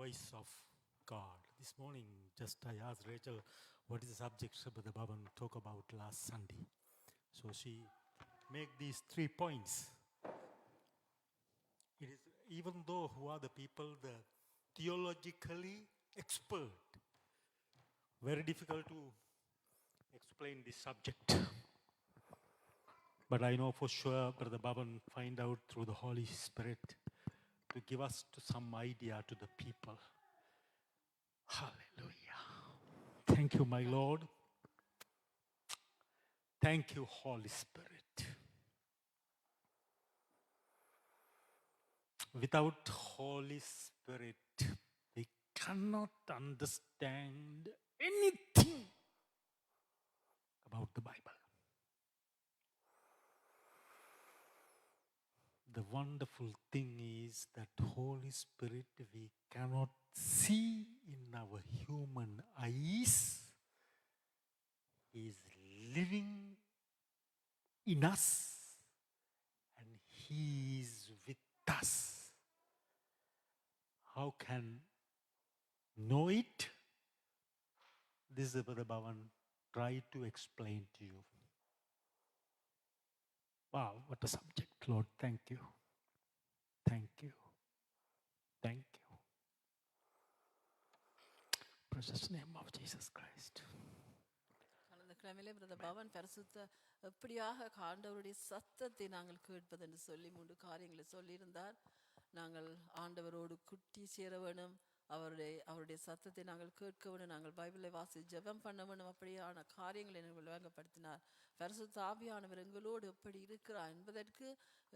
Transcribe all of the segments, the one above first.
voice of God. This morning, just I asked Rachel, what is the subject Brother Baban talk about last Sunday? So she make these 3 points. It is, even though who are the people, the theologically expert, very difficult to explain this subject. But I know for sure Brother Baban find out through the Holy Spirit to give us some idea to the people. Hallelujah. Thank you, my Lord. Thank you, Holy Spirit. Without Holy Spirit, we cannot understand anything about the Bible. The wonderful thing is that Holy Spirit we cannot see in our human eyes. He is living in us and He is with us. How can know it? This is Brother Bhavan try to explain to you. Wow, what a subject, Lord. Thank you. Thank you. Thank you. Precious name of Jesus Christ. கடந்த கிழமையிலே brother Pawan பரிசுத்த எப்படியாக ஆண்டவருடைய சத்தத்தை நாங்கள் கேட்பது என்று சொல்லி 3 காரியங்களை சொல்லியிருந்தார். நாங்கள் ஆண்டவரோடு குட்டி சேர வேணும், அவருடைய சத்தத்தை நாங்கள் கேட்க வேணும், நாங்கள் பைபிளை வாசி ஜெபம் பண்ண வேணும், அப்படியான காரியங்களை எங்கள் விளங்கப்படுத்தினார். பரிசுத்த ஆவியானவர் எங்களோடு எப்படி இருக்கிறார் என்பதற்கு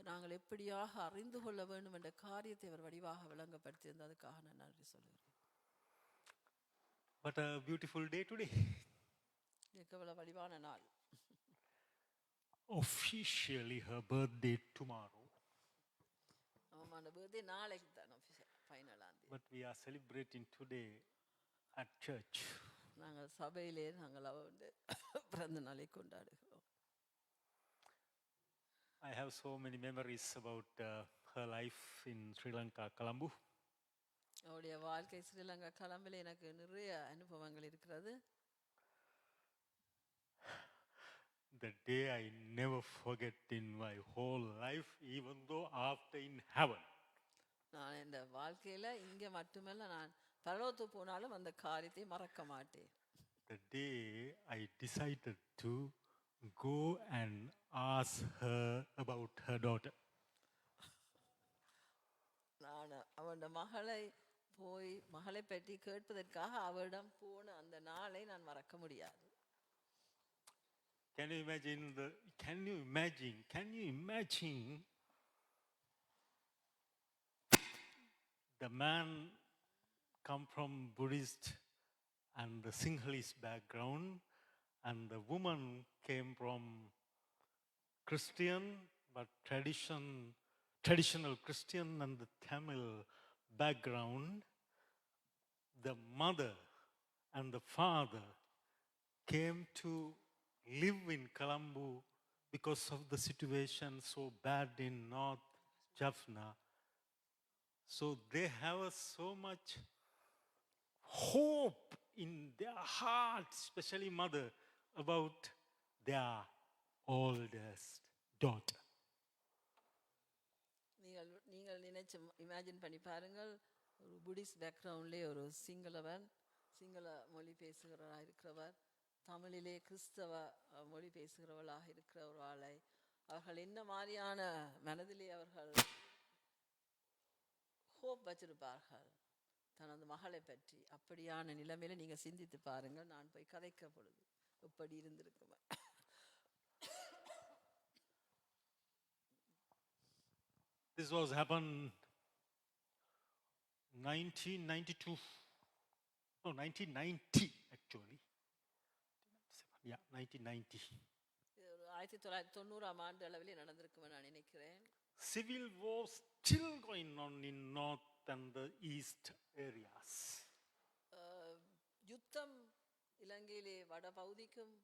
நாங்கள் எப்படியாக அறிந்து கொள்ள வேண்டும் என்ற காரியத்தை அவர் வடிவாக விளங்கப்படுத்தியிருந்தார். அதுக்காக நான் நன்றி சொல்கிறேன். What a beautiful day today. எவ்வளவு வடிவான நாள். Officially her birthday tomorrow. ஆமாம், birthday நாளைக்கு தான் ஃபைனலாக. But we are celebrating today at church. நாங்கள் சபையிலே நாங்கள் அவருடைய பிறந்த நாளை கொண்டாடுகிறோம். I have so many memories about her life in Sri Lanka, Colombo. அவருடைய வாழ்க்கை ஸ்ரீலங்கா கொலம்பில் எனக்கு நிறைய அனுபவங்கள் இருக்கிறது. The day I never forget in my whole life, even though after in heaven. நான் இந்த வாழ்க்கையில் இங்கே மட்டுமல்ல, நான் பரலோகத்துக்கு போனாலும் அந்த காரியத்தை மறக்க மாட்டேன். The day I decided to go and ask her about her daughter. நான் அவருடைய மகளை பற்றி கேட்பதற்காக அவரிடம் போன அந்த நாளை நான் மறக்க முடியாது. Can you imagine the man come from Buddhist and the Sinhalese background, and the woman came from Christian but traditional Christian and the Tamil background. The mother and the father came to live in Colombo because of the situation so bad in North Jaffna. So they have so much hope in their heart, especially mother, about their oldest daughter. நீங்கள் நினைச்சு imagine பண்ணி பாருங்கள், ஒரு Buddhist பேக்ரவுண்ட்லேயே ஒரு சிங்கள மொழி பேசுகிறவராக இருக்கிறவர், தமிழிலே கிறிஸ்தவ மொழி பேசுகிறவர்களாக இருக்கிற ஒரு ஆளை அவர்கள் என்ன மாதிரியான மனதிலே அவர்கள் ஹோப் வச்சிருப்பார்கள் தனது மகளை பற்றி. அப்படியான நிலைமையில நீங்கள் சிந்தித்து பாருங்கள். நான் போய் கதைக்க பொழுது எப்படி இருந்திருக்குமே. This was happened 1992. No, 1990 actually. Yeah, 1990. 1990 ஆண்டு அளவிலே நடந்திருக்குமே நான் நினைக்கிறேன். Civil war still going on in north and the east areas. யுத்தம் இலங்கையிலே வட பகுதிக்கும்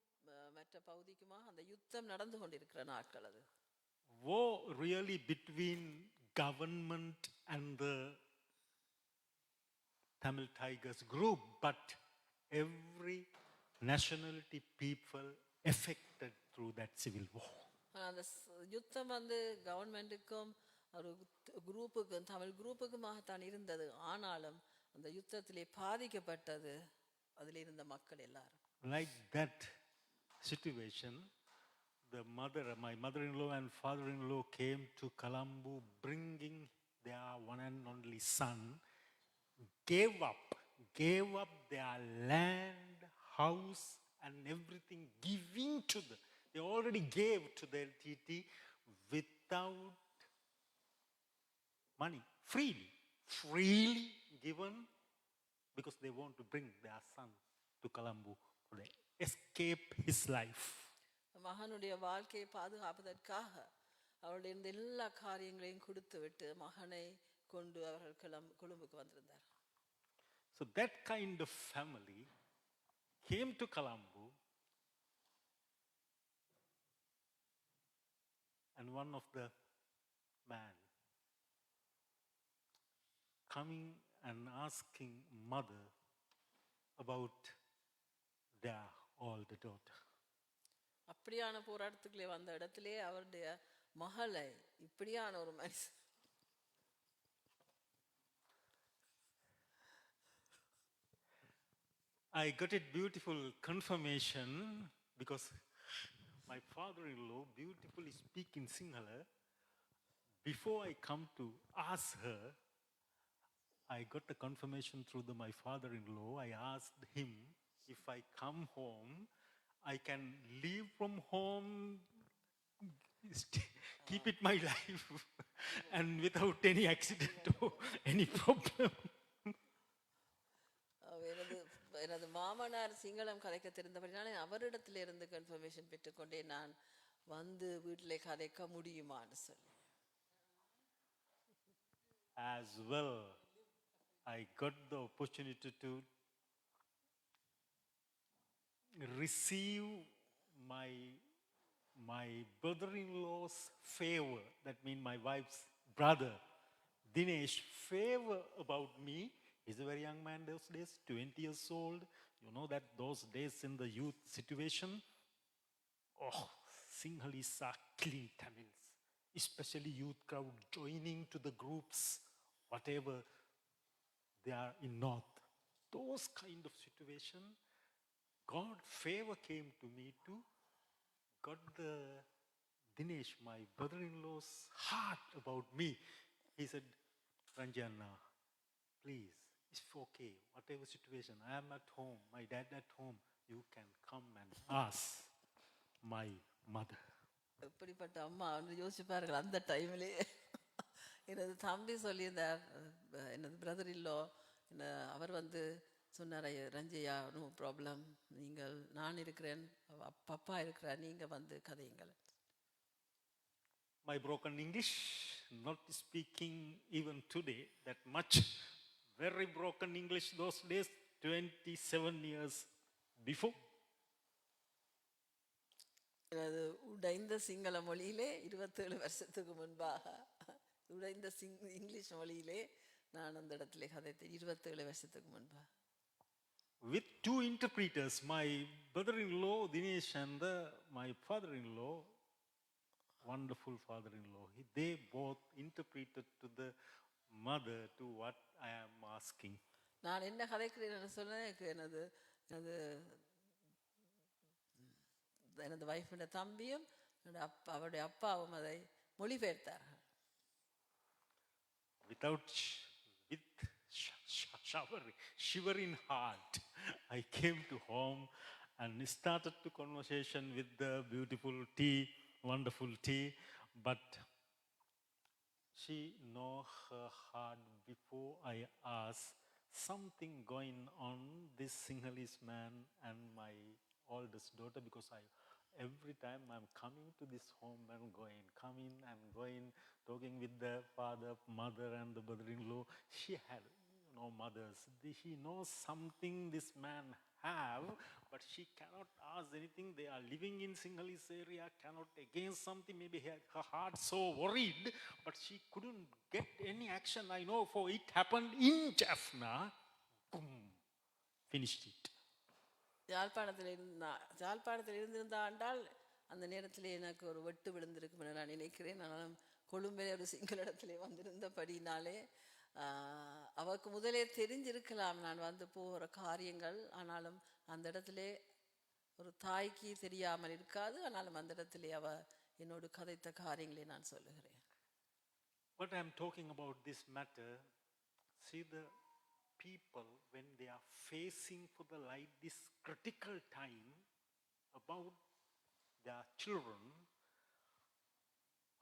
மற்ற பகுதிக்குமாக அந்த யுத்தம் நடந்து கொண்டிருக்கிற நாட்கள் அது. War really between government and the Tamil Tigers group, but every nationality people affected through that civil war. அந்த யுத்தம் வந்து கவர்மெண்ட்டுக்கும் ஒரு குரூப்புக்கும் தமிழ் குரூப்புக்குமாகத்தான் இருந்தது. ஆனாலும் அந்த யுத்தத்திலே பாதிக்கப்பட்டது அதில் இருந்த மக்கள் எல்லாரும். Like that situation, my mother-in-law and father-in-law came to Colombo bringing their one and only son, gave up their land, house and everything, giving to they already gave to their TT without money, freely given, because they want to bring their son to Colombo to escape his life. மகனுடைய வாழ்க்கையை பாதுகாப்பதற்காக அவருடைய இந்த எல்லா காரியங்களையும் கொடுத்து விட்டு மகனை கொண்டு அவர்கள் கொழும்புக்கு வந்திருந்தார். So that kind of family came to Colombo, and one of the man coming and asking mother about their older daughter. அப்படியான போராட்டத்துக்குள்ளே வந்த இடத்திலே அவருடைய மகளை இப்படியான ஒரு மனுஷன் I got it beautiful confirmation because my father-in-law beautifully speak in Sinhala. Before I come to ask her, I got the confirmation through my father-in-law. I asked him, if I come home, I can leave from home, keep it my life, and without any accident or any problem. எனது மாமனார் சிங்களம் கதைக்க தெரிந்தபடினாலே அவரிடத்திலிருந்து confirmation பெற்றுக்கொண்டே நான் வந்து வீட்டிலே கதைக்க முடியுமான்னு சொல்லி. As well, I got the opportunity to receive my brother-in-law's favor. That means my wife's brother, Dinesh, favor about me. He's a very young man those days, 20 years old. You know that those days in the youth situation, Sinhalese are killing Tamils, especially youth crowd joining to the groups, whatever they are in north. Those kind of situation, God favor came to me too. Got the Dinesh, my brother-in-law's heart about me. He said, Ranjana, please, it's okay, whatever situation, I am at home, my dad at home, you can come and ask my mother. எப்படிப்பட்ட அம்மா யோசிப்பார்கள் அந்த டைம்லே. எனது தம்பி சொல்லியிருந்தார், எனது brother இல்லோ அவர் வந்து சொன்னார், ரஞ்சையா no problem, நீங்கள் நான் இருக்கிறேன், அப்பா இருக்கிறார், நீங்கள் வந்து கதையுங்கள். My broken English, not speaking even today that much, very broken English those days, 27 years before. எனது உடைந்த சிங்கள மொழியிலே 27 வருஷத்துக்கு முன்பாக உடைந்த இங்கிலீஷ் மொழியிலே நான் அந்த இடத்துல கதைத்தேன் 27 வருஷத்துக்கு முன்பாக. With two interpreters, my brother-in-law Dinesh and my father-in-law, wonderful father-in-law, they both interpreted to the mother to what I am asking. நான் என்ன கதைக்கிறேன்னு சொன்னேன், எனது வைஃபோட தம்பியும் அவருடைய அப்பாவும் அதை மொழிபெயர்த்தார்கள். With shivering heart, I came to home and started the conversation with the beautiful tea, wonderful tea. But she know her heart before I asked something going on this Sinhalese man and my oldest daughter, because every time I'm coming to this home, I'm coming and going, talking with the father, mother and the brother-in-law. She had, mothers. She knows something this man have, but she cannot ask anything. They are living in Sinhalese area, cannot against something. Maybe her heart so worried, but she couldn't get any action. I know for it happened in Jaffna, boom, finished it. யாழ்ப்பாணத்தில் இருந்திருந்தா என்றால் அந்த நேரத்திலே எனக்கு ஒரு வெட்டு விழுந்திருக்கும் என நான் நினைக்கிறேன். ஆனாலும் கொழும்பிலே ஒரு சிங்கள இடத்திலே வந்திருந்தபடினாலே அவருக்கு முதலே தெரிஞ்சிருக்கலாம் நான் வந்து போகிற காரியங்கள். ஆனாலும் அந்த இடத்திலே ஒரு தாய்க்கு தெரியாமல் இருக்காது. ஆனாலும் அந்த இடத்திலே அவ என்னோடு கதைத்த காரியங்களை நான் சொல்லுகிறேன். What I am talking about this matter, see the people when they are facing for the life this critical time about their children,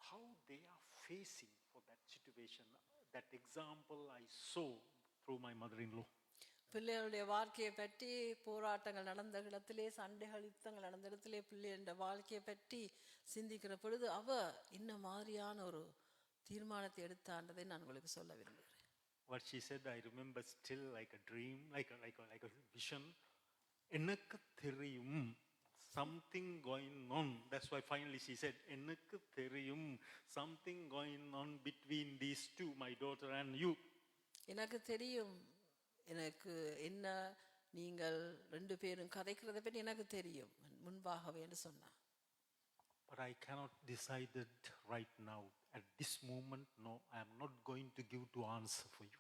how they are facing for that situation. That example I saw through my mother-in-law. பிள்ளைகளுடைய வாழ்க்கையை பற்றி போராட்டங்கள் நடந்த இடத்திலே, சண்டைகள் யுத்தங்கள் நடந்த இடத்திலே பிள்ளைகளுடைய வாழ்க்கையை பற்றி சிந்திக்கிற பொழுது அவ இந்த மாதிரியான ஒரு தீர்மானத்தை எடுத்தான்றதை நான் உங்களுக்கு சொல்ல விரும்புகிறேன். What she said, I remember still like a dream, like a vision. எனக்கு தெரியும் something going on. That's why finally she said, எனக்கு தெரியும் something going on between these two, my daughter and you. எனக்கு தெரியும், எனக்கு என்ன நீங்கள் ரெண்டு பேரும் கதைக்கிறத பற்றி எனக்கு தெரியும் முன்பாகவே என்று சொன்னார். But I cannot decide it right now. At this moment, no, I am not going to give to answer for you.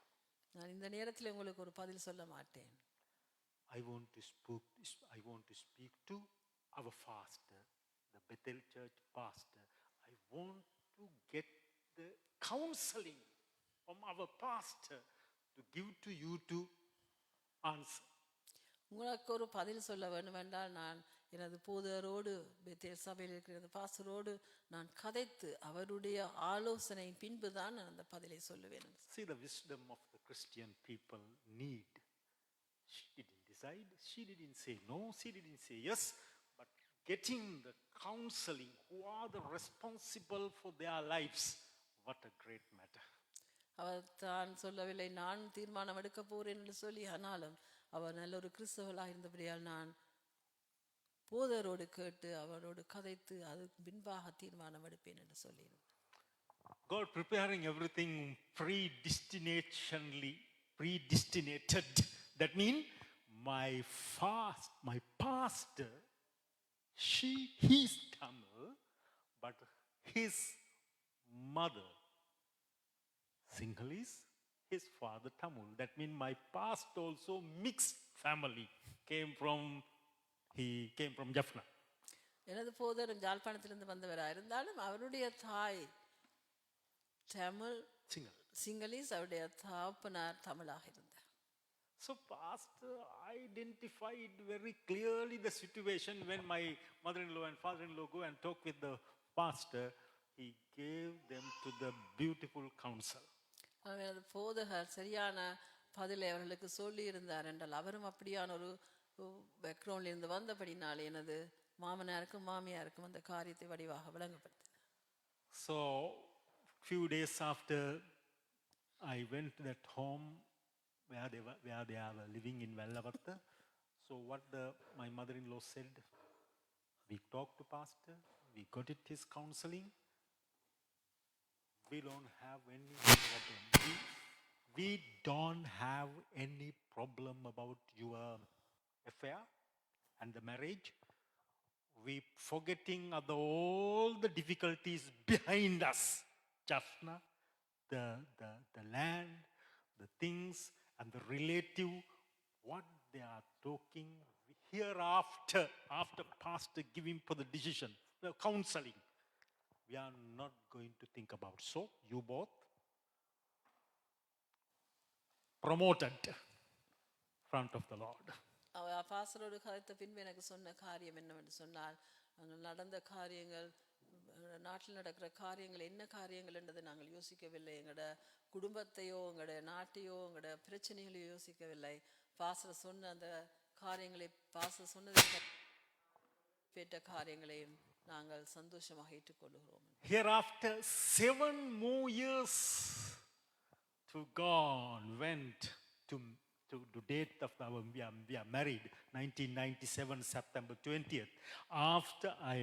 நான் இந்த நேரத்தில் உங்களுக்கு ஒரு பதில் சொல்ல மாட்டேன். I want to speak to our pastor, the Bethel Church pastor. I want to get the counseling from our pastor to give to you to answer. உங்களுக்கு ஒரு பதில் சொல்ல வேண்டும் என்றால் நான் எனது போதரோடு பெத்தேல் சபையில் இருக்கிற பாஸ்டரோடு நான் கதைத்து அவருடைய ஆலோசனையின் பின்புதான் நான் அந்த பதிலை சொல்லுவேன். See the wisdom of the Christian people need. She didn't decide, she didn't say no, she didn't say yes, but getting the counseling who are the responsible for their lives, what a great matter. அவர் தான் சொல்லவில்லை நான் தீர்மானம் எடுக்க போறேன் என்று சொல்லி, ஆனாலும் அவர் நல்ல ஒரு கிறிஸ்தவளாக இருந்தபடியால் நான் போதரோடு கேட்டு அவரோடு கதைத்து அதுக்கு பின்பாக தீர்மானம் எடுப்பேன் என்று சொல்லினேன். God preparing everything predestinated. That means my pastor, he's Tamil, but his mother Sinhalese, his father Tamil. That means my past also mixed family he came from Jaffna. எனது போதரும் யாழ்ப்பாணத்திலிருந்து வந்தவராக இருந்தாலும் அவருடைய தாய் தமிழ் சிங்களீஸ், அவருடைய தகப்பனார் தமிழாக இருந்தார். So pastor identified very clearly the situation when my mother-in-law and father-in-law go and talk with the pastor. He gave them to the beautiful counsel. எனது போதகர் சரியான பதிலை அவர்களுக்கு சொல்லி இருந்தார் என்றால் அவரும் அப்படியான ஒரு பேக்ரவுண்ட்ல இருந்து வந்தபடினாலே எனது மாமனாருக்கும் மாமியாருக்கும் அந்த காரியத்தை வடிவாக விளங்கப்படுத்தினார். So few days after I went to that home where they were living in Vellavatta. So what my mother-in-law said, we talked to pastor, we got his counseling. We don't have any problem. We don't have any problem about your affair and the marriage. We forgetting all the difficulties behind us. Jaffna, the land, the things, and the relative, what they are talking hereafter, after pastor giving for the decision, the counseling, we are not going to think about. So you both promoted front of the Lord. அவர் பாஸ்டரோடு கதைத்த பின்பு எனக்கு சொன்ன காரியம் என்னவென்று சொன்னால், நடந்த காரியங்கள், நாட்டில் நடக்கிற காரியங்கள் என்ன காரியங்கள் என்றதை நாங்கள் யோசிக்கவில்லை. எங்களோட குடும்பத்தையோ எங்களோட நாட்டையோ எங்களோட பிரச்சனைகளையோ யோசிக்கவில்லை. பாஸ்டர் சொன்ன அந்த காரியங்களை, பாஸ்டர் சொன்னதை பெற்ற காரியங்களையும் நாங்கள் சந்தோஷமாக ஏற்றுக்கொள்கிறோம். Hereafter 7 more years to God went to date of our we are married 1997 September 20th. After I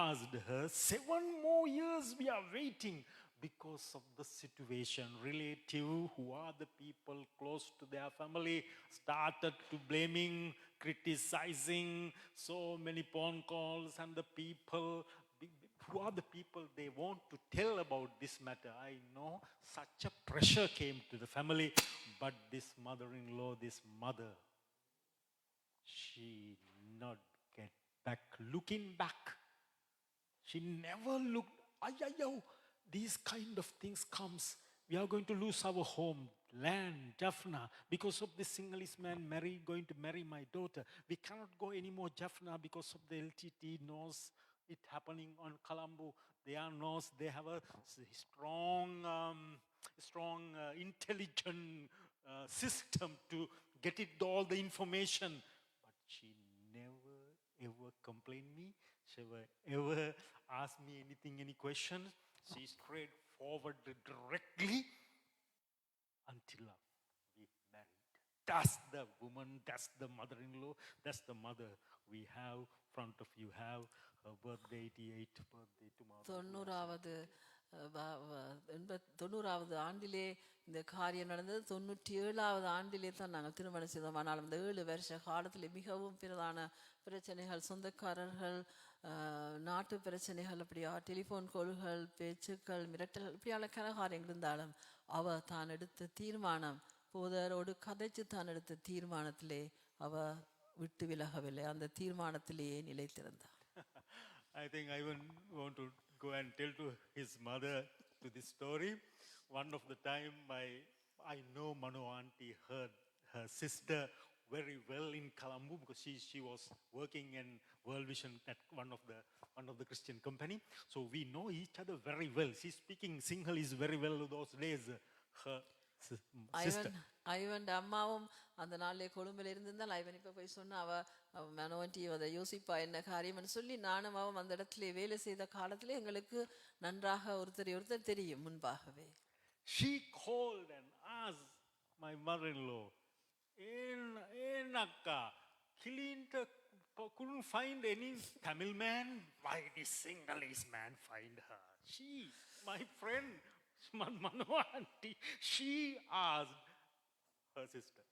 asked her, 7 more years we are waiting. because of the situation. Relative who are the people close to their family started to blaming, criticizing, so many phone calls, and the people who are the people they want to tell about this matter. I know such a pressure came to the family, but this mother-in-law, this mother, she not get back, looking back. She never looked, ayayo, these kind of things comes. We are going to lose our home, land, Jaffna, because of this Sinhalese man going to marry my daughter. We cannot go anymore Jaffna because of the LTT knows it happening on Colombo. They are knows they have a strong, intelligent system to get it all the information. But she never ever complained me. She never ever asked me anything, any questions. She straightforward directly until we married. That's the woman, that's the mother-in-law, that's the mother we have front of you. Have her birthday, 88th birthday tomorrow. 90வது ஆண்டிலே இந்த காரியம் நடந்தது. 97வது ஆண்டிலே தான் நாங்கள் திருமணம் செய்தோம். ஆனால் அந்த 7 வருஷ காலத்தில் மிகவும் பிரதான பிரச்சனைகள், சொந்தக்காரர்கள், நாட்டு பிரச்சனைகள், அப்படியா டெலிஃபோன் கோல்கள், பேச்சுக்கள், மிரட்டல்கள், இப்படியான காரியங்கள் இருந்தாலும் அவ தான் எடுத்த தீர்மானம், போதரோடு கதைச்சு தான் எடுத்த தீர்மானத்திலே அவ விட்டு விலகவில்லை. அந்த தீர்மானத்திலேயே நிலைத்திருந்தார். I think I want to go and tell to his mother to this story. One of the time I know Manu auntie heard her sister very well in Colombo because she was working in World Vision at one of the Christian company. So we know each other very well. She's speaking Sinhalese very well those days. Her sister. Ivan அம்மாவும் அந்த நாளிலே கொழும்பில் இருந்திருந்தால் Ivan இப்போ போய் சொன்னா அவ மனோவன்ட்டி அதை யோசிப்பா என்ன காரியம்னு சொல்லி நானும் அவன் அந்த இடத்துல வேலை செய்த காலத்துல எங்களுக்கு நன்றாக ஒருத்தர் தெரியும் முன்பாகவே. She called and asked my mother-in-law, Akka, Kilinta couldn't find any Tamil man. Why this Sinhalese man find her? She, my friend, Manu auntie, she asked her sister.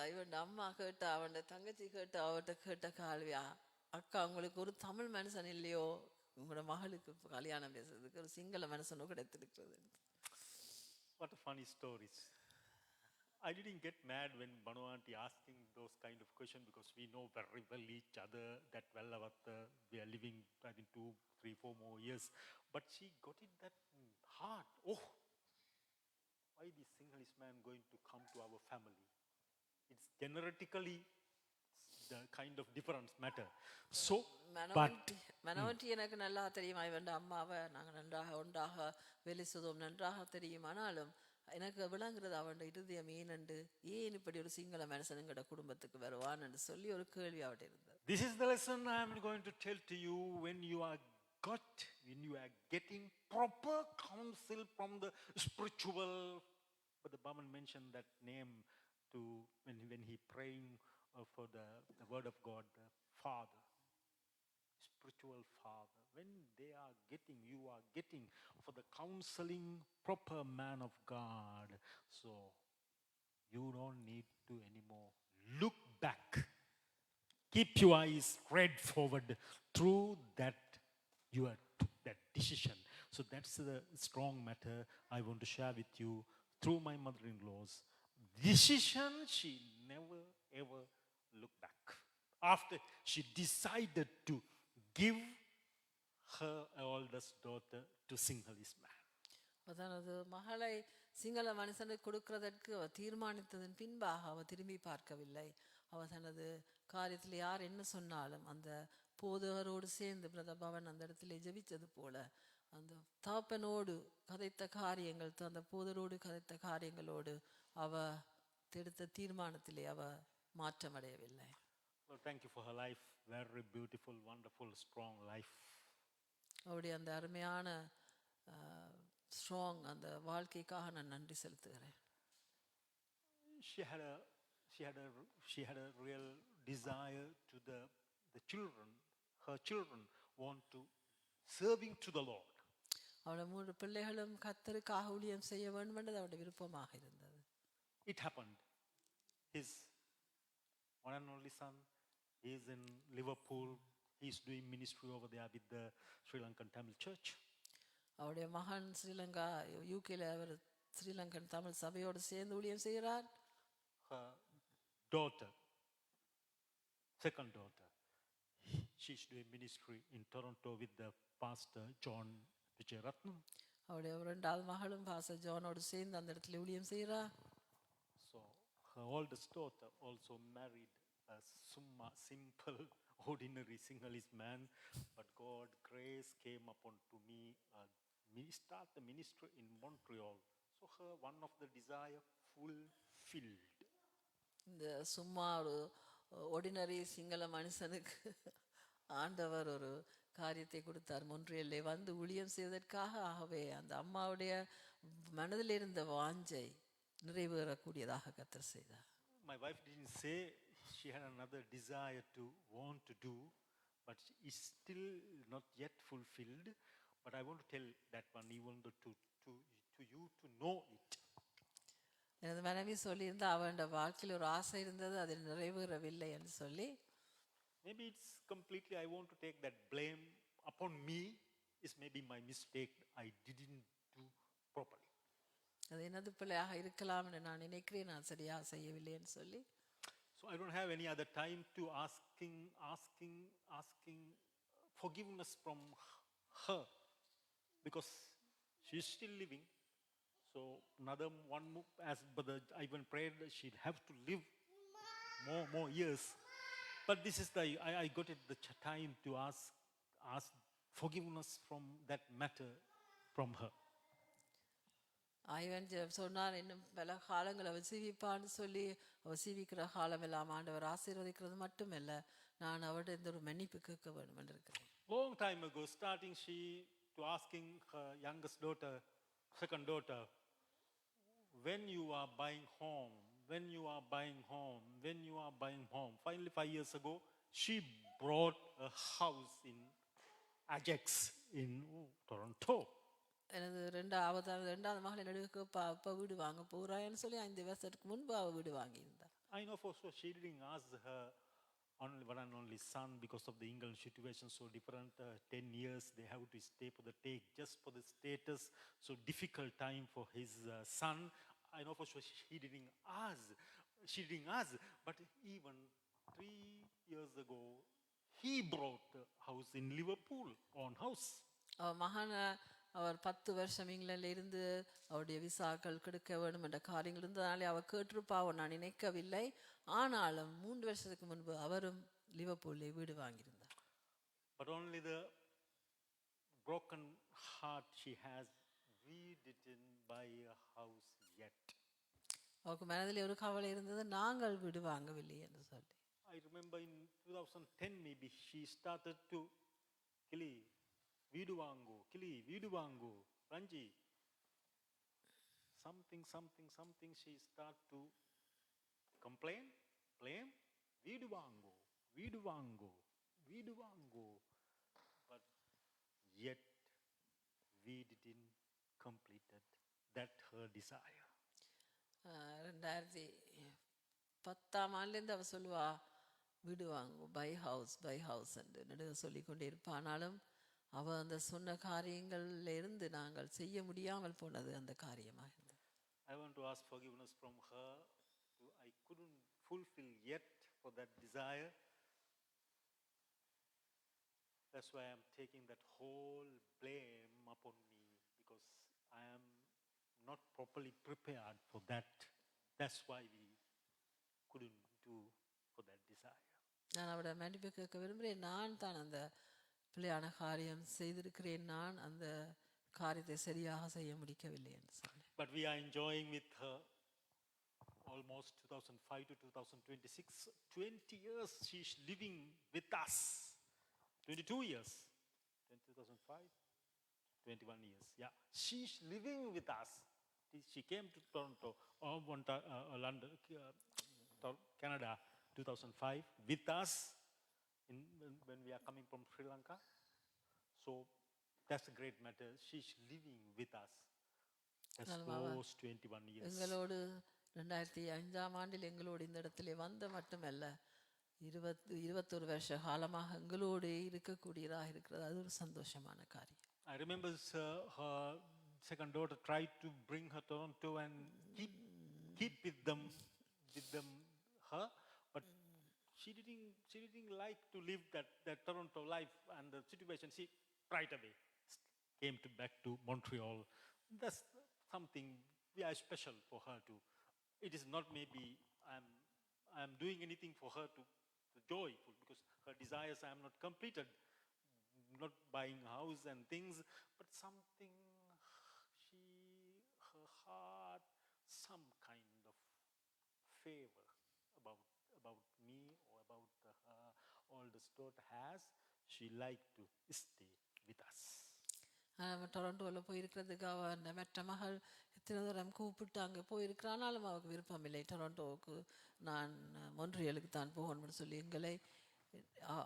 Ivan அம்மா கேட்டா, அவன் தங்கச்சி கேட்டா, அவட்ட கேட்ட கால்வியா, அக்கா உங்களுக்கு ஒரு தமிழ் மனுஷன் இல்லையோ உங்களோட மகளுக்கு கல்யாணம் பேசுறதுக்கு ஒரு சிங்கள மனுஷனும் கிடைத்திருக்கிறது. What a funny stories. I didn't get mad when Manu auntie asking those kind of questions because we know very well each other that well. We are living I think 2, 3, 4 more years, but she got it that hard. Oh, why this Sinhalese man going to come to our family? It's genetically the kind of difference matter. So, மனவன்ட்டி எனக்கு நல்லா தெரியும். Ivan அம்மாவை நாங்கள் நன்றாக ஒன்றாக வேலை செய்தோம், நன்றாக தெரியும். ஆனாலும் எனக்கு விளங்குறது அவன் இருதயம் ஏனண்டு, ஏன் இப்படி ஒரு சிங்கள மனுஷனுங்கட குடும்பத்துக்கு வருவான்னு சொல்லி ஒரு கேள்வி அவட்ட இருந்தது. This is the lesson I am going to tell to you when you are getting proper counsel from the spiritual. But the Brahman mentioned that name to when he praying for the word of God, the Father, spiritual Father. When they are getting, you are getting for the counseling proper man of God. So you don't need to anymore look back. Keep your eyes straight forward through that you took that decision. So that's the strong matter I want to share with you through my mother-in-law's decision. She never ever looked back. After she decided to give her oldest daughter to Sinhalese man. தனது மகளை சிங்கள மனுஷனுக்கு கொடுக்கிறதற்கு அவ தீர்மானித்ததன் பின்பாக அவ திரும்பி பார்க்கவில்லை. அவ தனது காரியத்தில் யார் என்ன சொன்னாலும் அந்த போதகரோடு சேர்ந்து பிரதர் பவன் அந்த இடத்துல ஜெபித்தது போல அந்த தாப்பனோடு கதைத்த காரியங்கள், அந்த போதரோடு கதைத்த காரியங்களோடு அவ எடுத்த தீர்மானத்திலே அவ மாற்றமடையவில்லை. Lord, thank you for her life. Very beautiful, wonderful, strong life. அவருடைய அந்த அருமையான ஸ்ட்ராங் அந்த வாழ்க்கைக்காக நான் நன்றி செலுத்துகிறேன். She had a real desire to the children. Her children want to serving to the Lord. அவருடைய 3 பிள்ளைகளும் கர்த்தருக்காக ஊழியம் செய்ய வேண்டும் என்றது அவருடைய விருப்பமாக இருந்தது. It happened. His one and only son is in Liverpool. He's doing ministry over there with the Sri Lankan Tamil Church. அவருடைய மகன் ஸ்ரீலங்கா யூகேல அவர் ஸ்ரீலங்கன் தமிழ் சபையோடு சேர்ந்து ஊழியம் செய்கிறார். Her daughter, second daughter, she's doing ministry in Toronto with the pastor John Vijayaratnam. அவருடைய 2வது மகளும் pastor ஜானோடு சேர்ந்து அந்த இடத்துல ஊழியம் செய்கிறார். So her oldest daughter also married a simple, ordinary Sinhalese man, but God grace came upon to me. Start the ministry in Montreal. So her one of the desire fulfilled. இந்த சும்மா ஒரு ஒர்டினரி சிங்கள மனுஷனுக்கு ஆண்டவர் ஒரு காரியத்தை கொடுத்தார். மொன்றியல்லே வந்து ஊழியம் செய்வதற்காக. ஆகவே அந்த அம்மாவுடைய மனதில் இருந்த வாஞ்சை நிறைவேறக்கூடியதாக கர்த்தர் செய்தார். My wife didn't say she had another desire to want to do, but it's still not yet fulfilled. But I want to tell that one even though to you to know it. எனது மனைவி சொல்லியிருந்தா அவனுடைய வாழ்க்கையில் ஒரு ஆசை இருந்தது, அது நிறைவேறவில்லை என்று சொல்லி. Maybe it's completely, I want to take that blame upon me. Is maybe my mistake, I didn't do properly. அது எனது பிள்ளையாக இருக்கலாம் என்று நான் நினைக்கிறேன், நான் சரியாக செய்யவில்லை என்று சொல்லி. So I don't have any other time to asking forgiveness from her, because she is still living. So another one more, as Brother Ivan prayed, she'll have to live more years. But this is I got it the time to ask forgiveness from that matter from her. Ivan சொன்னார், இன்னும் பல காலங்கள் அவர் சீவிப்பான்னு சொல்லி அவர் சீவிக்கிற காலம் எல்லாம் ஆண்டவர் ஆசீர்வதிக்கிறது மட்டுமல்ல, நான் அவருடைய இந்த ஒரு மன்னிப்பு கேட்க வேண்டும் என்று இருக்கிறேன். Long time ago, starting she to asking her youngest daughter, second daughter, when you are buying home. Finally 5 years ago, she brought a house in Ajax in Toronto. எனது 2வது மகள் என்னுடைய அப்பா வீடு வாங்க போகிறான்னு சொல்லி 5 வருஷத்துக்கு முன்பு அவ வீடு வாங்கியிருந்தார். I know for sure she didn't ask her one and only son, because of the English situation so different. 10 years they have to stay for the take just for the status, so difficult time for his son. I know for sure she didn't ask, but even 3 years ago he brought a house in Liverpool, own house. அவர் மகனை அவர் 10 வருஷம் இங்கிலாந்தில் இருந்து அவருடைய விசாக்கள் கிடைக்க வேண்டும் என்ற காரியங்கள் இருந்ததாலே அவர் கேட்டிருப்பாவோ நான் நினைக்கவில்லை. ஆனாலும் 3 வருஷத்துக்கு முன்பு அவரும் லிவர்பூலில் வீடு வாங்கியிருந்தார். But only the broken heart she has, we didn't buy a house yet. அவருக்கு மனதில் ஒரு கவலை இருந்தது, நாங்கள் வீடு வாங்கவில்லை என்று சொல்லி. I remember in 2010 maybe she started to Kili Vidu Vangu, Ranji. Something she start to complain, blame, Vidu Vangu. But yet we didn't completed that her desire. 2010 ஆண்டுலேருந்து அவ சொல்லுவா வீடு வாங்கும், பை ஹவுஸ் என்று சொல்லிக்கொண்டே இருப்பாள். ஆனாலும் அவ அந்த சொன்ன காரியங்கள்ல இருந்து நாங்கள் செய்ய முடியாமல் போனது அந்த காரியமாக இருந்தது. I want to ask forgiveness from her. I couldn't fulfill yet for that desire. That's why I'm taking that whole blame upon me, because I am not properly prepared for that. That's why we couldn't do for that desire. நான் அவட மன்னிப்பு கேட்க விரும்புகிறேன். நான் தான் அந்த பிள்ளையான காரியம் செய்திருக்கிறேன், நான் அந்த காரியத்தை சரியாக செய்ய முடிக்கவில்லை என்று சொன்னேன். But we are enjoying with her almost 2005 to 2026. 20 years she's living with us. 22 years. 2005, 21 years. Yeah, she's living with us. She came to Toronto, London, Canada, 2005 with us when we are coming from Sri Lanka. So That's a great matter. She's living with us. That's அதனால அவ those 21 years. எங்களோடு 2005ஆம் ஆண்டில் எங்களோடு இந்த இடத்திலே வந்த மட்டுமல்ல 21 வருஷ காலமாக எங்களோடு இருக்கக்கூடியதாக இருக்கிறது. அது ஒரு சந்தோஷமான காரியம். I remember her second daughter tried to bring her to Toronto and keep with them her, but she didn't like to live that Toronto life and the situation. She right away came back to Montreal. That's something very special for her too. It is not maybe I'm doing anything for her to joyful, because her desires I am not completed, not buying house and things, but something her heart, some kind of favor about me or about her oldest daughter has. She like to stay with us. டொரண்டோவில் போயிருக்கிறதுக்கு அவன் மற்ற மகள் எத்தனை தூரம் கூப்பிட்டு அங்கே போயிருக்கிறானாலும் அவருக்கு விருப்பம் இல்லை. டொரண்டோவுக்கு நான் மொன்றியலுக்கு தான் போகணும்னு சொல்லி எங்களை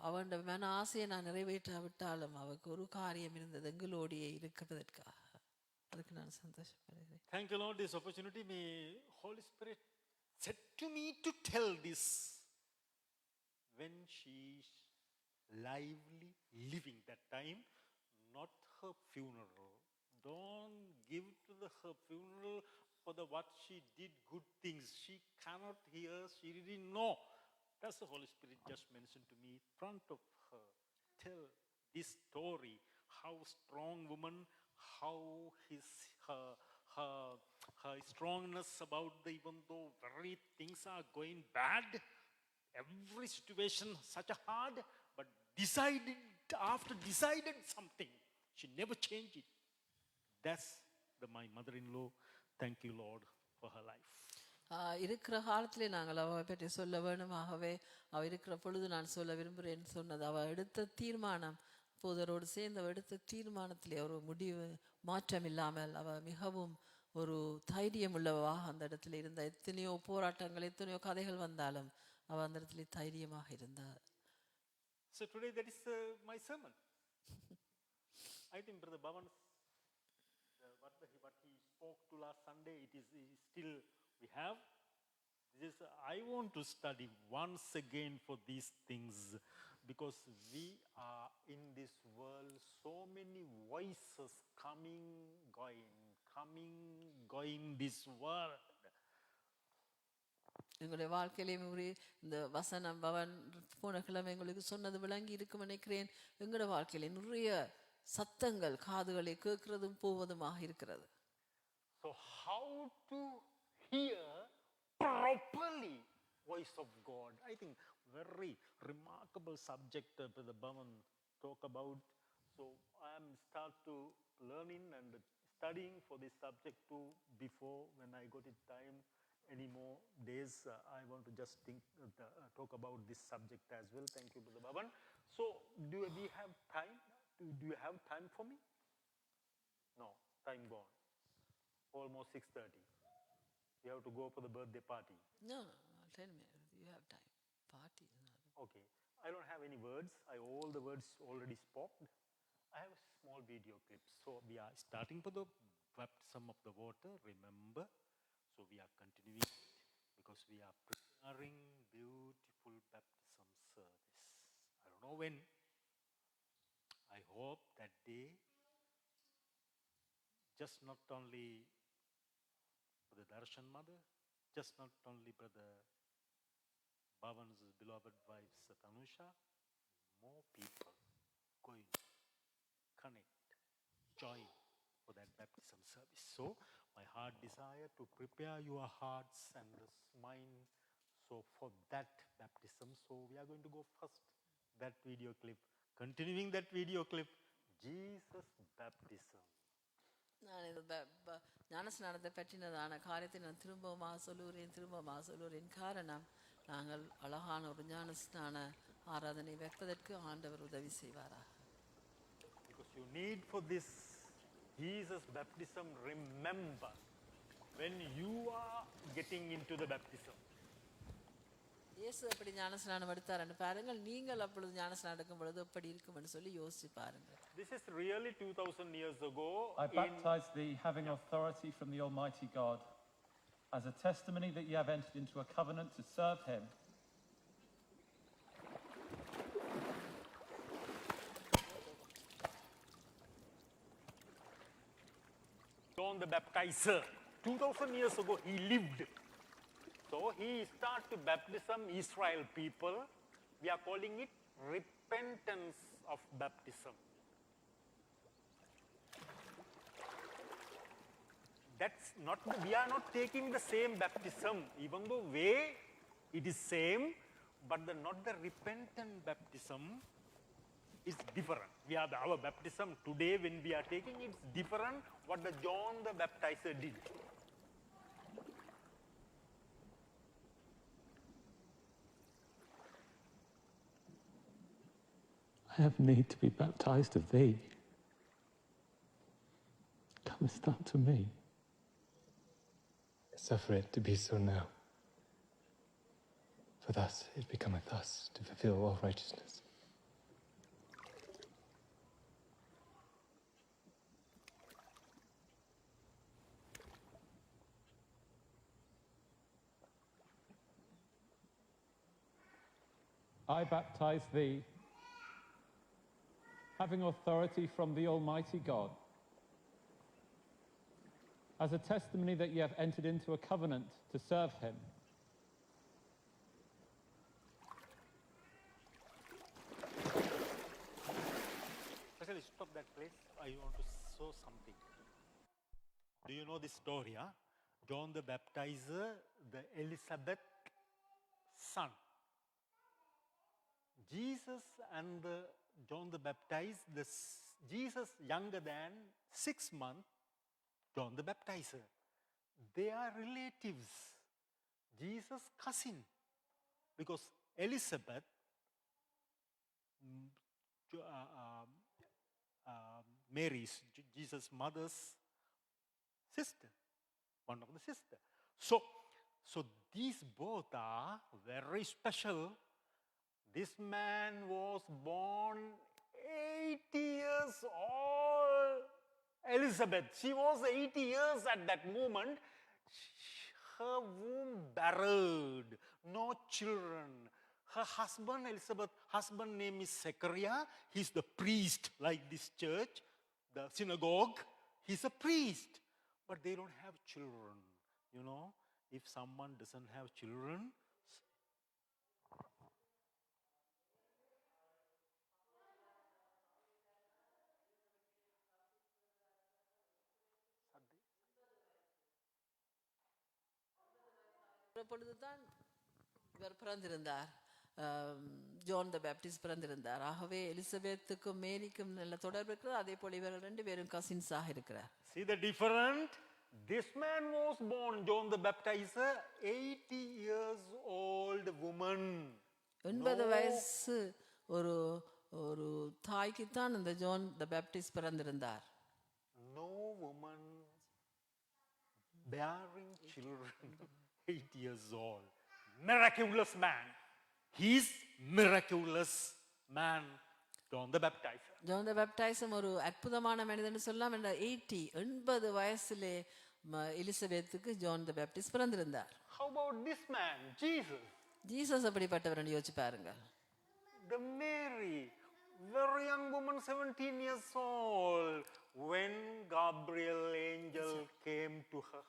அவன் மன ஆசையை நான் நிறைவேற்றாவிட்டாலும் அவருக்கு ஒரு காரியம் இருந்தது, எங்களோடையே இருக்கிறதற்காக. அதுக்கு நான் சந்தோஷப்படுகிறேன். Thank you Lord, this opportunity. May Holy Spirit said to me to tell this when she's lively living that time, not her funeral. Don't give to her funeral for what she did good things. She cannot hear, she didn't know. That's the Holy Spirit just mentioned to me in front of her. Tell this story, how strong woman, how her strongness about even though very things are going bad, every situation such a hard, but decided something, she never changed it. That's my mother-in-law. Thank you Lord for her life. இருக்கிற காலத்திலே நாங்கள் அவளை பற்றி சொல்ல வேணுமாகவே அவள் இருக்கிற பொழுது நான் சொல்ல விரும்புகிறேன்னு சொன்னது. அவள் எடுத்த தீர்மானம், போதரோடு சேர்ந்து அவள் எடுத்த தீர்மானத்திலே ஒரு முடிவு மாற்றம் இல்லாமல் அவள் மிகவும் ஒரு தைரியம் உள்ளவாக அந்த இடத்துல இருந்தா. எத்தனையோ போராட்டங்கள், எத்தனையோ கதைகள் வந்தாலும் அவள் அந்த இடத்துல தைரியமாக இருந்தாள். So today that is my sermon. I think Brother Bhavan, what he spoke to last Sunday, it is still we have. I want to study once again for these things, because we are in this world, so many voices coming, going this world. எங்களுடைய வாழ்க்கையிலேயும் இந்த வசனம் பவன் போன கிழமை எங்களுக்கு சொன்னது விளங்கி இருக்கும் நினைக்கிறேன். எங்களுடைய வாழ்க்கையில நிறைய சத்தங்கள் காதுகளை கேட்கிறதும் போவதுமாக இருக்கிறது. So how to hear properly voice of God? I think very remarkable subject the Bhavan talk about. So I am start to learning and studying for this subject too. Before, when I got it time any more days, I want to just talk about this subject as well. Thank you, Brother Bhavan. So do we have time? Do you have time for me? No, time gone. Almost 6:30. We have to go for the birthday party. No, tell me, you have time. Party. Okay. I don't have any words. All the words already spoken. I have a small video clip. So we are starting for the baptism of the water, remember. So we are continuing it because we are preparing beautiful baptism service. I don't know when. I hope that day, just not only for the Darshan mother, just not only Brother Bhavan's beloved wife Satanusha, more people going to connect, join for that baptism service. So my heart desire to prepare your hearts and mind so for that baptism. So we are going to go first that video clip. Continuing that video clip, Jesus baptism. நான் இந்த ஞானஸ்நானத்தை பற்றினதான காரியத்தை நான் திரும்பமாக சொல்லுகிறேன். காரணம், நாங்கள் அழகான ஒரு ஞானஸ்நான ஆராதனை வைப்பதற்கு ஆண்டவர் உதவி செய்வாரா. Because you need for this Jesus baptism, remember when you are getting into the baptism. இயேசு அப்படி ஞானஸ்நானம் எடுத்தாருன்னு பாருங்கள், நீங்கள் அப்பொழுது ஞானஸ்நானம் எடுக்கும் பொழுது எப்படி இருக்கும்னு சொல்லி யோசிச்சு பாருங்கள். This is really 2000 years ago. I baptize thee, having authority from the Almighty God, as a testimony that ye have entered into a covenant to serve him. John the Baptizer, 2000 years ago, he lived. So he started to baptism Israel people. We are calling it repentance of baptism. That's not, we are not taking the same baptism, even though way it is same, but not the repentant baptism is different. We are our baptism today when we are taking, it's different what the John the Baptizer did. I have need to be baptized of thee. Comest thou to me? Suffer it to be so now. For thus it becometh us to fulfill all righteousness. I baptize thee, having authority from the Almighty God, as a testimony that ye have entered into a covenant to serve him. Actually, stop that place. I want to show something. Do you know this story? Huh? John the Baptizer, the Elizabeth son. Jesus and John the Baptizer, Jesus younger than 6 months, John the Baptizer. They are relatives. Jesus' cousin. Because Elizabeth, Mary's, Jesus' mother's sister, one of the sister. So these both are very special. This man was born 80 years old. Elizabeth, she was 80 years at that moment. Her womb barred, no children. Her husband, Elizabeth's husband name is Zechariah. He's the priest like this church, the synagogue. He's a priest. But they don't have children. You know, if someone doesn't have children, பொழுதுதான் இவர் பிறந்திருந்தார், John the Baptist பிறந்திருந்தார். ஆகவே எலிசபெத்துக்கும் மேரிக்கும் நல்ல தொடர்பு இருக்கிறது. அதே போல இவர்கள் 2 பேரும் கசின்ஸாக இருக்கிறார். See the different? This man was born, John the Baptizer, 80 years old woman. 80 வயசு ஒரு ஒரு தாய்க்குத்தான் இந்த ஜான் த பேப்டிஸ்ட் பிறந்திருந்தார். No woman bearing children, 8 years old. Miraculous man. He's miraculous man, John the Baptizer. John the baptism ஒரு அற்புதமான மனிதன் சொல்லலாம். 80 வயசிலே எலிசபெத்துக்கு ஜான் த பேப்டிஸ்ட் பிறந்திருந்தார். How about this man, Jesus? Jesus அப்படிப்பட்டவர் யோசிச்சு பாருங்க. The Mary, very young woman, 17 years old, when Gabriel angel came to her.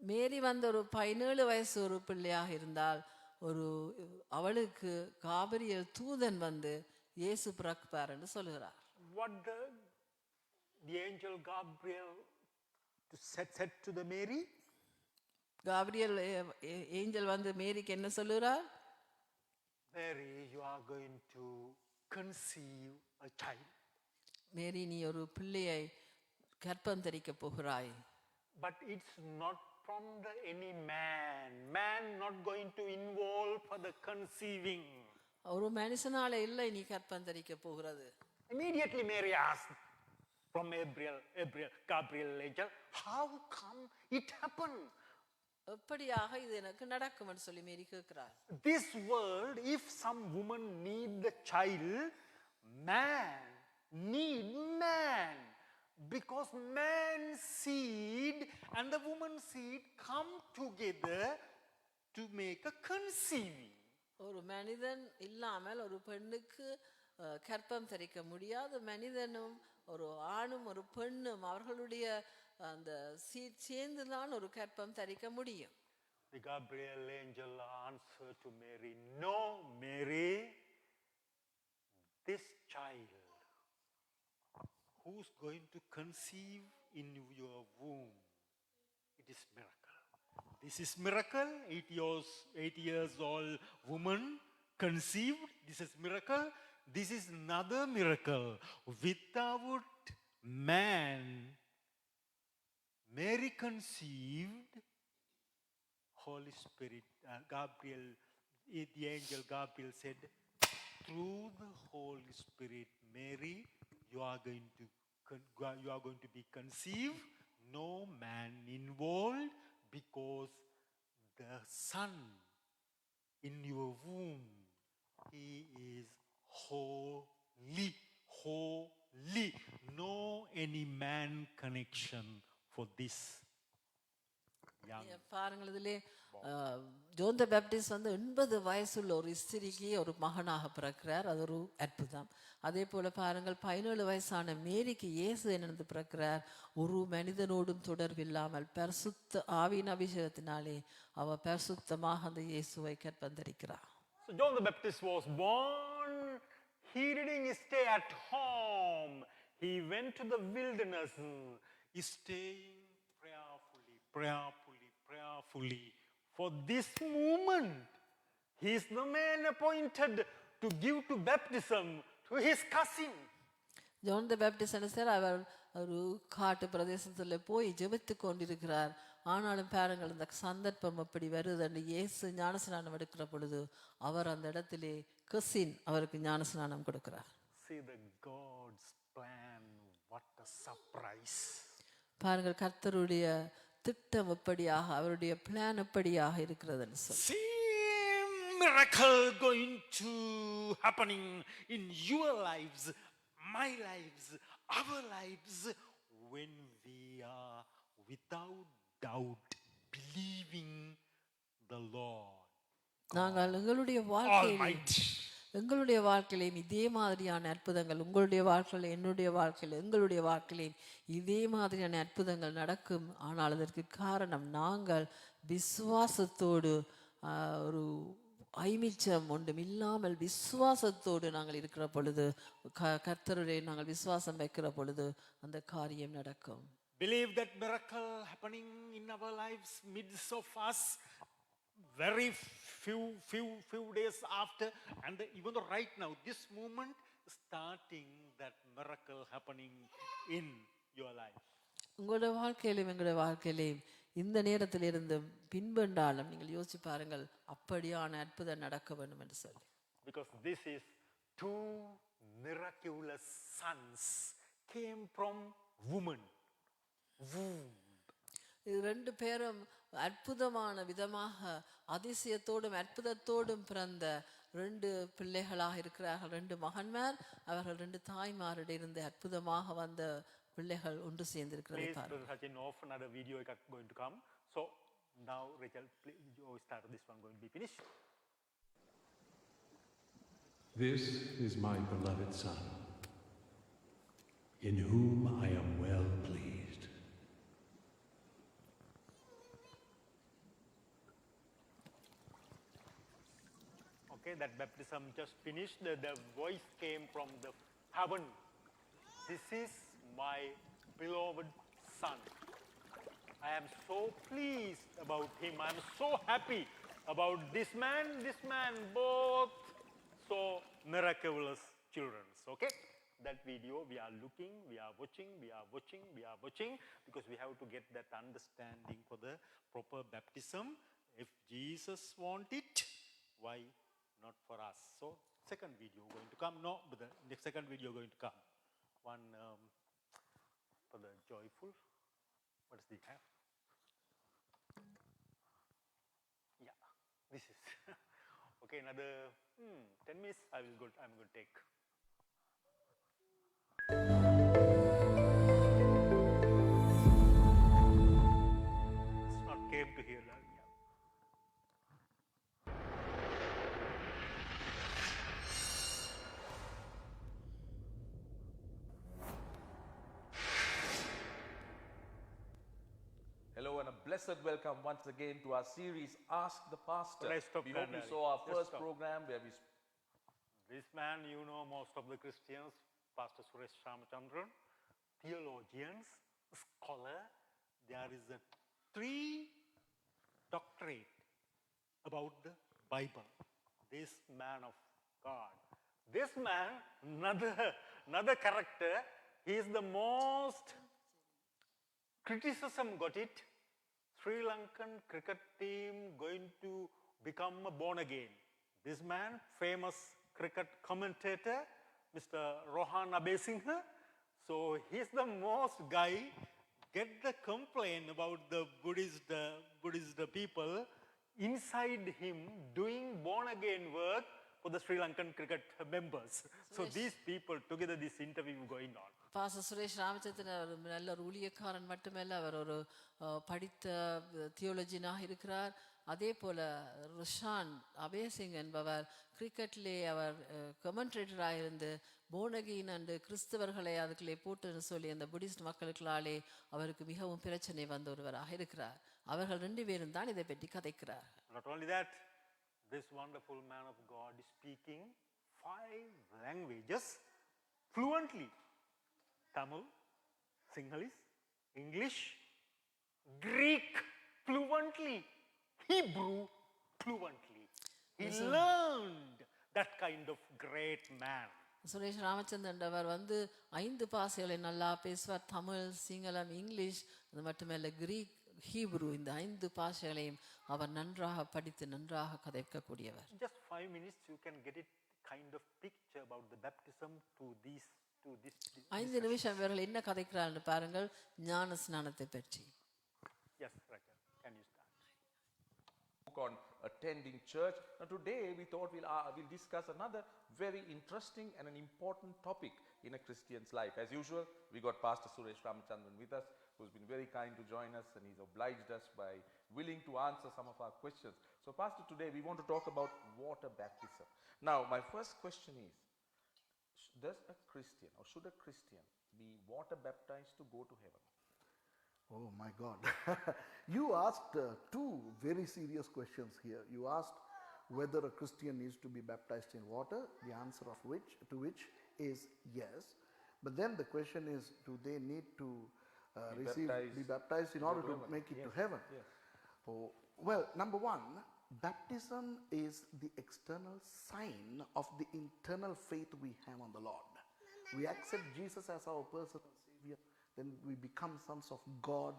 மேரி வந்து ஒரு 17 வயசு ஒரு பிள்ளையாக இருந்தால், ஒரு அவளுக்கு காபிரியல் தூதன் வந்து இயேசு பிறப்பார் என்று சொல்கிறார். What the angel Gabriel said to the Mary? Gabriel angel வந்து மேரிக்கு என்ன சொல்லுகிறார்? Mary, you are going to conceive a child. மேரி, நீ ஒரு பிள்ளையை கர்ப்பம் தரிக்க போகிறாய். But it's not from any man. Man not going to involve for the conceiving. ஒரு மனுஷனால இல்லை நீ கர்ப்பம் தரிக்க போகிறது. Immediately Mary asked from Gabriel angel, how come it happened? எப்படியாக இது எனக்கு நடக்கும்னு சொல்லி மேரி கேட்கிறார். This world, if some woman need the child, man need man. Because man's seed and the woman's seed come together to make a conceiving. ஒரு மனிதன் இல்லாமல் ஒரு பெண்ணுக்கு கர்ப்பம் தரிக்க முடியாது. மனிதனும் ஒரு ஆணும் ஒரு பெண்ணும் அவர்களுடைய அந்த சேர்ந்துதான் ஒரு கர்ப்பம் தரிக்க முடியும். The Gabriel angel answered to Mary, "No, Mary, this child who's going to conceive in your womb, it is miracle. This is miracle. 8 years old woman conceived. This is miracle. This is another miracle. Without man, Mary conceived. Holy Spirit, Gabriel, the angel Gabriel said, through the Holy Spirit, Mary, you are going to be conceived. No man involved, because the son in your womb, he is holy. No any man connection for this young. பாருங்கள், இதிலே zone the Baptist 80 வயசுள்ள ஒரு ஸ்திரிக்கு ஒரு மகனாக பிறக்கிறார். அது ஒரு அற்புதம். அதே போல பாருங்கள், 17 வயசான மேரிக்கு இயேசு என்னென்று பிறக்கிறார். ஒரு மனிதனோடும் தொடர்பில்லாமல் பரிசுத்த ஆவியின் அபிஷேகத்தினாலே அவ பரிசுத்தமாக அந்த இயேசுவை கற்பந்தரிக்கிறார். So John the Baptist was born. He didn't stay at home. He went to the wilderness, staying prayerfully for this moment. He is the man appointed to give to baptism to his cousin. John the Baptist அவர் ஒரு காட்டு பிரதேசத்தில் போய் ஜெபித்து கொண்டிருக்கிறார். ஆனாலும் பாருங்கள், இந்த சந்தர்ப்பம் அப்படி வருது. இயேசு ஞானஸ்நானம் எடுக்கிற பொழுது அவர் அந்த இடத்திலே கசின் அவருக்கு ஞானஸ்நானம் கொடுக்கிறார். See the God's plan, what a surprise. பாருங்கள், கர்த்தருடைய திட்டம் எப்படியாக, அவருடைய பிளான் எப்படியாக இருக்கிறதுன்னு சொல்லி. Same miracle going to happening in your lives, my lives, our lives, when we are without doubt believing the Lord நாங்கள் எங்களுடைய வாழ்க்கையிலையும் இதே மாதிரியான அற்புதங்கள், உங்களுடைய வாழ்க்கையில, என்னுடைய வாழ்க்கையில, எங்களுடைய வாழ்க்கையிலையும் இதே மாதிரியான அற்புதங்கள் நடக்கும். ஆனால் அதற்கு காரணம் நாங்கள் விசுவாசத்தோடு, ஒரு ஐமிச்சம் ஒன்றும் இல்லாமல் விசுவாசத்தோடு நாங்கள் இருக்கிற பொழுது, கர்த்தருடைய நாங்கள் விசுவாசம் வைக்கிற பொழுது அந்த காரியம் நடக்கும். Believe that miracle happening in our lives, midst of us, very few days after, and even though right now, this moment, starting that miracle happening in your life. உங்களுடைய வாழ்க்கையிலும் எங்களுடைய வாழ்க்கையிலையும் இந்த நேரத்தில் இருந்து பின்பண்டாலும் நீங்கள் யோசிச்சு பாருங்கள், அப்படியான அற்புதம் நடக்க வேண்டும் என்று சொல்லி. Because this is 2 miraculous sons came from woman womb. இது 2 பேரும் அற்புதமான விதமாக அதிசயத்தோடும் அற்புதத்தோடும் பிறந்த 2 பிள்ளைகளாக இருக்கிறார்கள். 2 மகன்மார், அவர்கள் 2 தாய்மாரிட இருந்து அற்புதமாக வந்த பிள்ளைகள் ஒன்று சேர்ந்திருக்கிறது. Another video is going to come. So now Rachel, please, you start this one going to be finished. This is my beloved Son, in whom I am well pleased. Okay, that baptism just finished. The voice came from the heaven. This is my beloved Son. I am so pleased about him. I am so happy about this man, both so miraculous children. Okay, that video we are looking, we are watching, because we have to get that understanding for the proper baptism. If Jesus want it, why not for us? So second video going to come. No, but the next second video going to come. One for the joyful. What does he have? This is okay. Another 10 minutes. I'm going to take. It's not came to hear that. Yeah. Hello and a blessed welcome once again to our series Ask the Pastor. Let's stop We hope you there, saw our Just first stop. program where we This man, you know, most of the Christians, Pastor Suresh Ramachandran, theologians, scholar. There is a 3 doctorate about the Bible. This man of God. This man, another character, he is the most criticism got it. Sri Lankan cricket team going to become born again. This man, famous cricket commentator, Mr. Rohan Abesinghe. So he's the most guy get the complaint about the Buddhist people inside him doing born again work for the Sri Lankan cricket members. So these people together, this interview going on. பாச சுரேஷ் ராமச்சந்திரன் அவர் நல்ல ஒரு ஊழியக்காரன் மட்டுமல்ல, அவர் ஒரு படித்த தியோலஜினாக இருக்கிறார். அதே போல ருஷான் அபேசிங் என்பவர் கிரிக்கெட்லே அவர் கமெண்ட்ரேட்டராக இருந்து போனகின் அண்டு கிறிஸ்தவர்களை அதுக்குள்ளே போட்டுன்னு சொல்லி அந்த புத்திஸ்ட் மக்களுக்களாலே அவருக்கு மிகவும் பிரச்சனை வந்த ஒருவராக இருக்கிறார். அவர்கள் 2 பேரும் தான் இதை பற்றி கதைக்கிறார். Not only that, this wonderful man of God is speaking 5 languages fluently. Tamil, Sinhalese, English, Greek fluently, Hebrew fluently. He learned that kind of great man. Suresh Ramachandran அவர் 5 பாஷைகளை நல்லா பேசுவார். தமிழ், சிங்களம், இங்கிலீஷ், அது மட்டுமல்ல கிரீக், ஹீப்ரு, இந்த 5 பாஷைகளையும் அவர் நன்றாக படித்து நன்றாக கதைக்கக்கூடியவர். Just 5 minutes you can get it kind of picture about the baptism to this 5 நிமிஷம் இவர்கள் என்ன கதைக்கிறார்கள் பாருங்கள், ஞான ஸ்நானத்தை பற்றி. Yes, Raja, can you start? on attending church. Now today we thought we'll discuss another very interesting and an important topic in a Christian's life. As usual, we got Pastor Suresh Ramachandran with us, who's been very kind to join us, and he's obliged us by willing to answer some of our questions. So Pastor, today we want to talk about water baptism. Now my first question is, does a Christian or should a Christian be water baptized to go to heaven? Oh my God. You asked 2 very serious questions here. You asked whether a Christian needs to be baptized in water, the answer of which is yes. But then the question is, do they need to be baptized in order to make it to heaven? Yes. Oh, well, number 1, baptism is the external sign of the internal faith we have on the Lord. We accept Jesus as our personal Savior, then we become sons of God,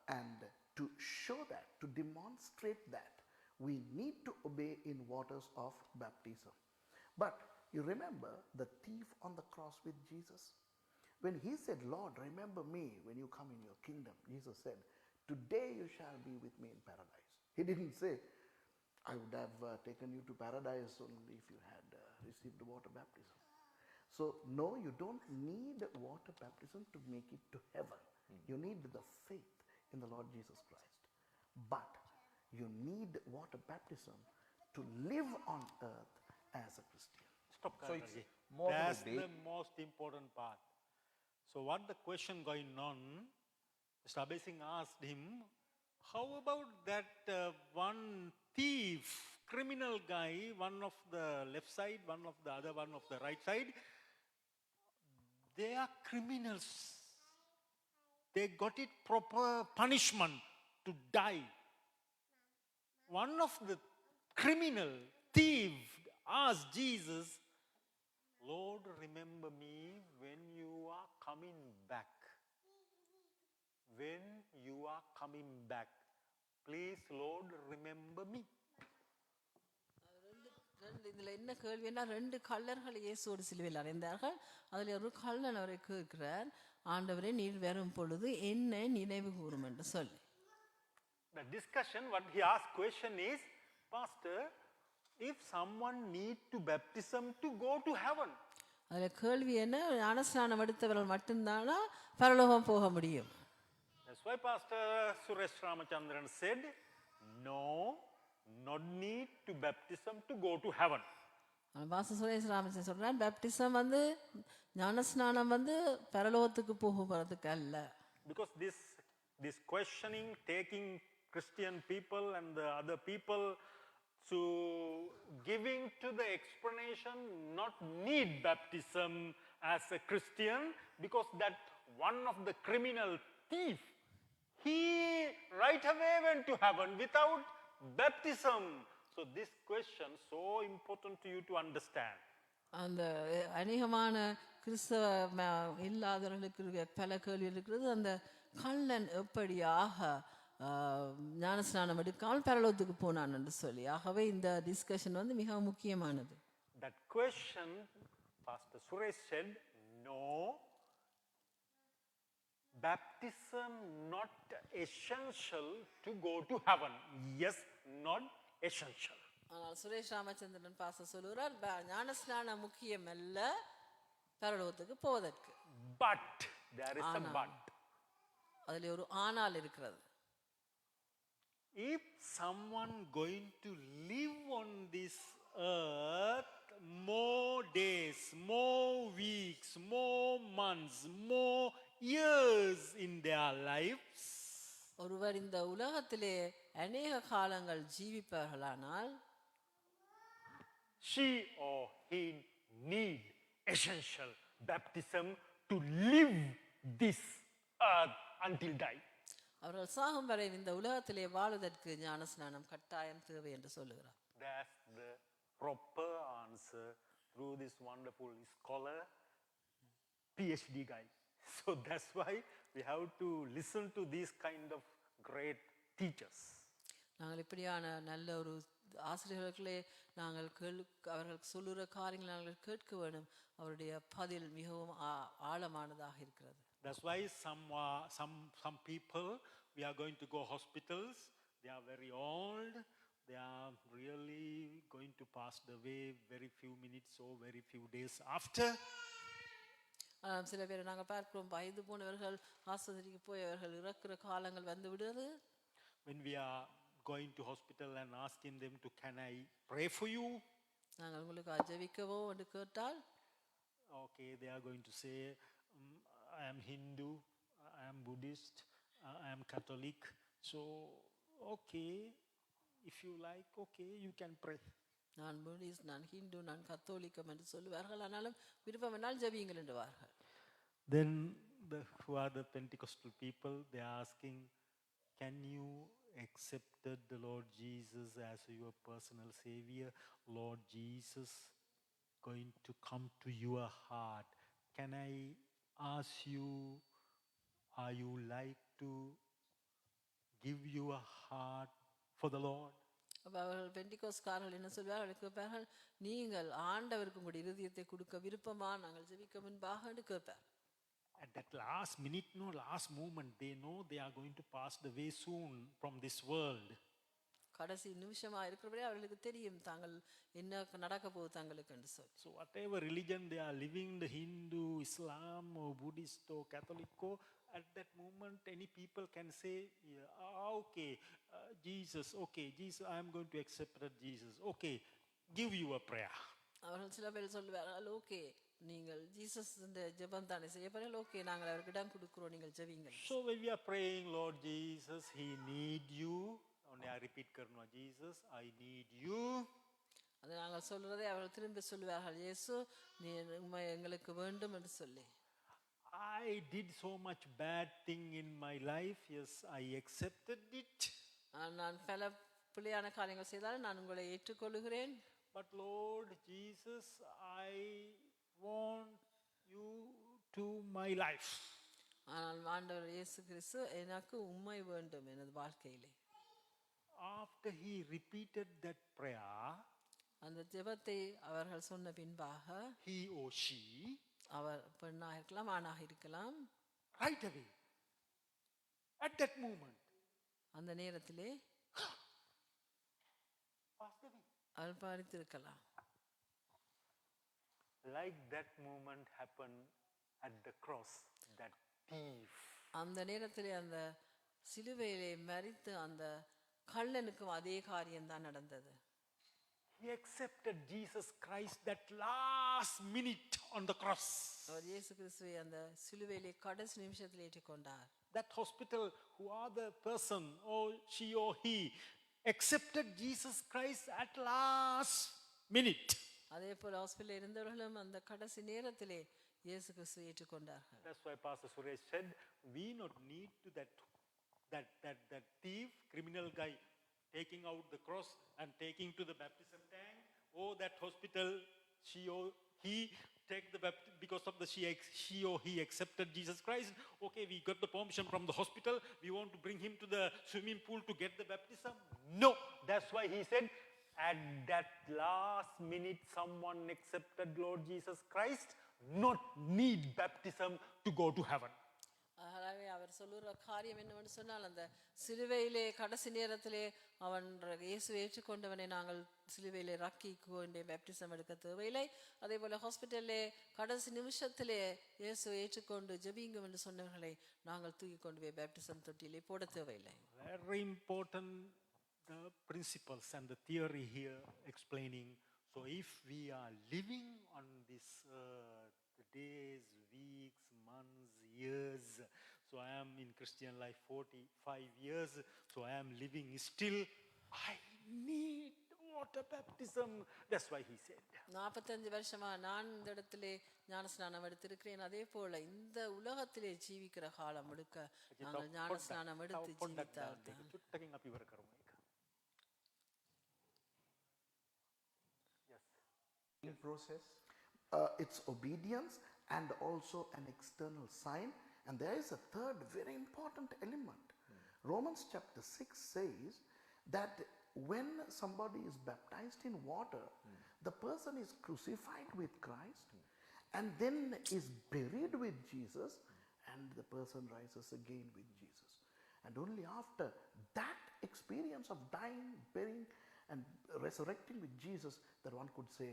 and to show that, to demonstrate that, we need to obey in waters of baptism. But you remember the thief on the cross with Jesus? When he said, Lord, remember me when you come in your kingdom, Jesus said, today you shall be with me in paradise. He didn't say, I would have taken you to paradise only if you had received water baptism. So no, you don't need water baptism to make it to heaven. You need the faith in the Lord Jesus Christ. But you need water baptism to live on earth as a Christian. Stop, So it's Karnaji. more of a That's debate. the most important part. So what the question going on, Mr. Abesing asked him, how about that one thief, criminal guy, one of the left side, one of the other, one of the right side? They are criminals. They got it proper punishment to die. One of the criminal thief asked Jesus, Lord, remember me when you are coming back. When you are coming back. Please, Lord, remember me. இதுல என்ன கேள்வின்னா, 2 கள்ளர்கள் இயேசுவோடு சிலுவையில் அறைந்தார்கள். அதுல ஒரு கள்ளன் அவரை கேட்கிறார், ஆண்டவரே நீர் வரும் பொழுது என்ன நினைவு கூறும் என்று சொல்லி. The discussion, what he asked question is, Pastor, if someone need to baptism to go to heaven, அதில் கேள்வி என்ன, ஞானஸ்நானம் எடுத்தவர்கள் மட்டும்தானா பரலோகம் போக முடியும்? that's why Pastor Suresh Ramachandran said, no, not need to baptism to go to heaven. Pastor Suresh Ramachandran சொல்றார், baptism வந்து ஞானஸ்நானம் வந்து பரலோகத்துக்கு போகிறதுக்கு அல்ல. Because this questioning, taking Christian people and the other people to giving to the explanation not need baptism as a Christian, because that one of the criminal thief, he right away went to heaven without baptism. So this question so important to you to understand. அந்த அநேகமான கிறிஸ்தவ இல்லாதவர்களுக்கு பல கேள்வி இருக்கிறது. அந்த கள்ளன் எப்படியாக ஞானஸ்நானம் எடுக்காமல் பரலோகத்துக்கு போனான் என்று சொல்லி. ஆகவே இந்த டிஸ்கஷன் வந்து மிக முக்கியமானது. That question, Pastor Suresh said, no, baptism not essential to go to heaven. Yes, not essential. ஆனால் சுரேஷ் ராமச்சந்திரன் பாஸ்டர் சொல்லுகிறார், ஞானஸ்நானம் முக்கியம் அல்ல பரலோகத்துக்கு போவதற்கு. But there is a but. அதில் ஒரு ஆனால் இருக்கிறது. If someone going to live on this earth more days, more weeks, more months, more years in their lives, ஒருவர் இந்த உலகத்திலே அநேக காலங்கள் ஜீவிப்பார்களானால் she or he need essential baptism to live this earth until die. அவர்கள் சாகும் வரை இந்த உலகத்திலே வாழுவதற்கு ஞானஸ்நானம் கட்டாயம் தேவை என்று சொல்லுகிறார். That's the proper answer through this wonderful scholar, PhD guy. So that's why we have to listen to these kind of great teachers. நாங்கள் இப்படியான நல்ல ஒரு ஆசிரியர்களே நாங்கள் அவர்கள் சொல்லுகிற காரியங்களை நாங்கள் கேட்க வேண்டும். அவருடைய பதில் மிகவும் ஆழமானதாக இருக்கிறது. That's why some people, we are going to go hospitals, they are very old, they are really going to pass away very few minutes or very few days after. சில பேர் நாங்கள் பார்க்கிறோம், வயது போனவர்கள் ஆஸ்பத்திரிக்கு போயவர்கள் இறக்குற காலங்கள் வந்து விடுறது. When we are going to hospital and asking them to, can I pray for you? நாங்கள் உங்களுக்கு ஜெபிக்கவோ என்று கேட்டால், okay, they are going to say, I am Hindu, I am Buddhist, I am Catholic, so okay, if you like, okay, you can pray. நான் Buddhist, நான் ஹிந்து, நான் கத்தோலிக்கம் என்று சொல்லுவார்கள். ஆனாலும் விருப்பமென்றால் ஜெபியுங்கள் என்றுவார்கள். Then who are the Pentecostal people, they are asking, can you accept the Lord Jesus as your personal savior? Lord Jesus going to come to your heart. Can I ask you, are you like to give your heart for the Lord? அவர்கள் பெண்டிகோஸ்காரர்கள் என்ன சொல்வார்கள் கேட்பார்கள், நீங்கள் ஆண்டவருக்கு உங்களுடைய இருதயத்தை கொடுக்க விருப்பமா, நாங்கள் ஜெபிக்க முன்பாக என்று கேட்பார். At that last minute, no, last moment, they know they are going to pass the way soon from this world. கடைசி நிமிஷமா இருக்கிறபடி அவர்களுக்கு தெரியும் தாங்கள் என்ன நடக்க போகுது தங்களுக்கு என்று சொல்லி. So whatever religion they are living, the Hindu, Islam or Buddhist or Catholic, at that moment any people can say, okay, Jesus, okay, Jesus, I am going to accept that Jesus, okay, give you a prayer. அவர்கள் சில பேர் சொல்லுவார்கள், okay நீங்கள் Jesus இந்த ஜெபம் தானே செய்ய போறீங்க, ஓகே நாங்கள் அவருக்கு இடம் கொடுக்கிறோம், நீங்கள் ஜெபிங்கள். So when we are praying, Lord Jesus, he need you. Only I repeat karna, Jesus, I need you. அது நாங்கள் சொல்றதை அவர்கள் திரும்பி சொல்லுவார்கள், இயேசு நீ எங்களுக்கு வேண்டும் என்று சொல்லி. I did so much bad thing in my life, yes, I accepted it. நான் பல பிள்ளையான காரியங்கள் செய்தாலும் நான் உங்களை ஏற்றுக்கொள்கிறேன். But Lord Jesus, I want you to my life. ஆனால் ஆண்டவர் இயேசு கிறிஸ்து எனக்கு உம்மை வேண்டும் எனது வாழ்க்கையிலே. After he repeated that prayer, அந்த ஜெபத்தை அவர்கள் சொன்ன பின்பாக, he or she, அவர் பெண்ணாக இருக்கலாம் ஆணாக இருக்கலாம், right away, at that moment, அந்த நேரத்திலே, அவர் பாதித்திருக்கலாம். Like that moment happened at the cross, that thief. அந்த நேரத்திலே அந்த சிலுவையிலே மரித்த அந்த கள்ளனுக்கும் அதே காரியம்தான் நடந்தது. He accepted Jesus Christ that last minute on the cross. அவர் இயேசு கிறிஸ்துவை அந்த சிலுவையிலே கடைசி நிமிஷத்தில் ஏற்றுக்கொண்டார். That hospital, who are the person, or she or he, accepted Jesus Christ at last minute. அதே போல ஹாஸ்பிட்டலில் இருந்தவர்களும் அந்த கடைசி நேரத்திலே இயேசு கிறிஸ்துவை ஏற்றுக்கொண்டார்கள். That's why Pastor Suresh said, we not need to that thief, criminal guy, taking out the cross and taking to the baptism tank, or that hospital, she or he take the baptism because of the she or he accepted Jesus Christ. Okay, we got the permission from the hospital, we want to bring him to the swimming pool to get the baptism. No, that's why he said, at that last minute someone accepted Lord Jesus Christ, not need baptism to go to heaven. ஆகவே அவர் சொல்லுற காரியம் என்னவென்று சொன்னால், அந்த சிலுவையிலே கடைசி நேரத்திலே அவன் இயேசுவை ஏற்றுக்கொண்டவனை நாங்கள் சிலுவையிலே ரக்கிக்கு வேண்டிய பேப்டிசம் எடுக்க தேவையில்லை. அதே போல ஹாஸ்பிட்டல்லே கடைசி நிமிஷத்திலே இயேசுவை ஏற்றுக்கொண்டு ஜெபிங்க என்று சொன்னவர்களை நாங்கள் தூக்கி கொண்டு போய் பேப்டிசம் தொட்டியிலே போட தேவையில்லை. Very important, the principles and the theory here explaining. So if we are living on this the days, weeks, months, years, so I am in Christian life 45 years, so I am living still, I need water baptism. That's why he said. 45 வருஷமா நான் இந்த இடத்திலே ஞானஸ்நானம் எடுத்திருக்கிறேன். அதே போல இந்த உலகத்திலே ஜீவிக்கிற காலம் முழுக்க நாங்கள் ஞானஸ்நானம் எடுத்து ஜீவித்தால் process. It's obedience and also an external sign. And there is a third very important element. Romans chapter 6 says that when somebody is baptized in water, the person is crucified with Christ and then is buried with Jesus, and the person rises again with Jesus. And only after that experience of dying, burying, and resurrecting with Jesus, that one could say,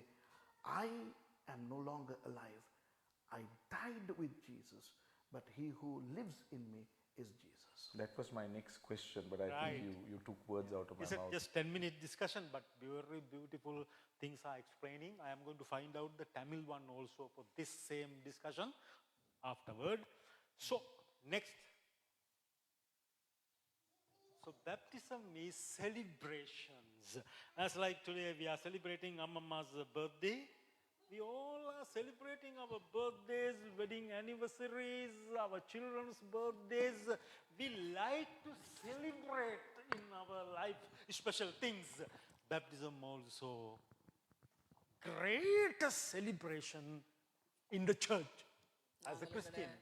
I am no longer alive. I died with Jesus, but he who lives in me is Jesus. That was my next question, but I think you took words out of my It's mouth. just 10-minute discussion, but very beautiful things are explaining. I am going to find out the Tamil one also for this same discussion afterward. So, next. So, baptism is celebrations. As like today we are celebrating Amma's birthday. We all are celebrating our birthdays, wedding anniversaries, our children's birthdays. We like to celebrate in our life special things. Baptism also, greatest celebration in the church as a Christian.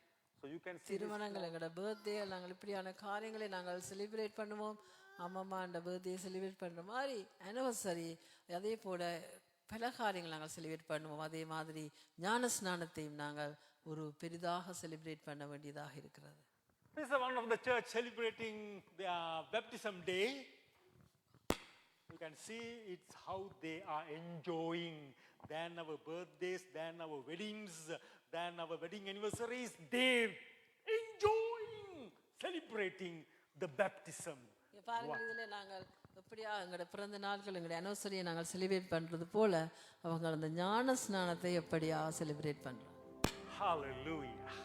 So you can see திருமணங்கள் எங்களோட birthday நாங்கள் இப்படியான காரியங்களை நாங்கள் celebrate பண்ணுவோம். அம்மா அந்த birthday celebrate பண்ணுற மாதிரி ஆனிவர்சரி, அதே போல பல காரியங்கள் நாங்கள் செலிப்ரேட் பண்ணுவோம். அதே மாதிரி ஞான ஸ்நானத்தையும் நாங்கள் ஒரு பெரிதாக செலிப்ரேட் பண்ண வேண்டியதாக இருக்கிறது. This is one of the church celebrating their baptism day. You can see it's how they are enjoying. Than our birthdays, than our weddings, than our wedding anniversaries, they're enjoying celebrating the baptism. பாருங்கள், இதில் நாங்கள் எப்படியா எங்களோட பிறந்த நாட்கள் எங்களுடைய அனிவர்சரியை நாங்கள் celebrate பண்ணுறது போல அவங்க அந்த ஞான ஸ்நானத்தை எப்படியா செலிப்ரேட் பண்ணுறோம். Hallelujah.